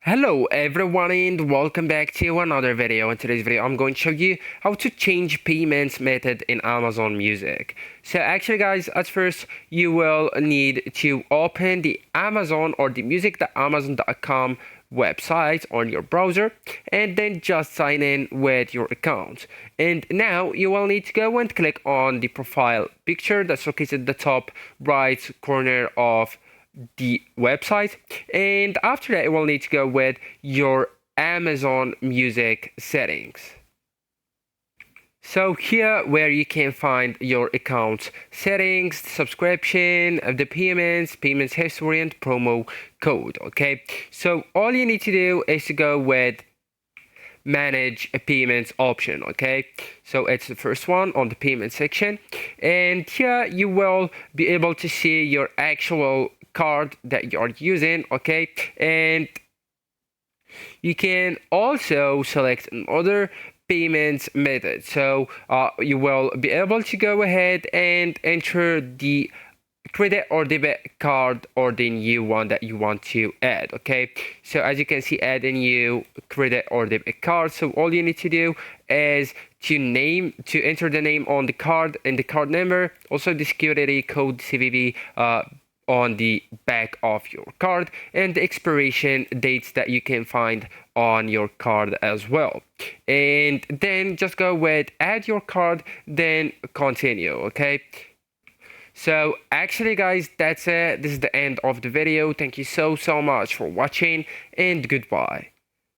Hello everyone and welcome back to another video. In today's video I'm going to show you how to change payments method in Amazon Music. So actually guys, at first you will need to open the Amazon or the music.amazon.com website on your browser and then just sign in with your account. And now you will need to go and click on the profile picture that's located at the top right corner of the website, and after that you will need to go with your Amazon Music settings. So here where you can find your account settings, subscription, the payments history and promo code. Okay, so all you need to do is to go with manage a payments option. Okay, so it's the first one on the payment section, and here you will be able to see your actual card that you are using. Okay, and you can also select another payments method, so you will be able to go ahead and enter the credit or debit card or the new one that you want to add. Okay, so as you can see, add a new credit or debit card. So all you need to do is to enter the name on the card and the card number, also the security code CVV on the back of your card, and the expiration dates that you can find on your card as well. And then just go with add your card, then continue. Okay, so actually guys, that's it. This is the end of the video. Thank you so much for watching, and goodbye.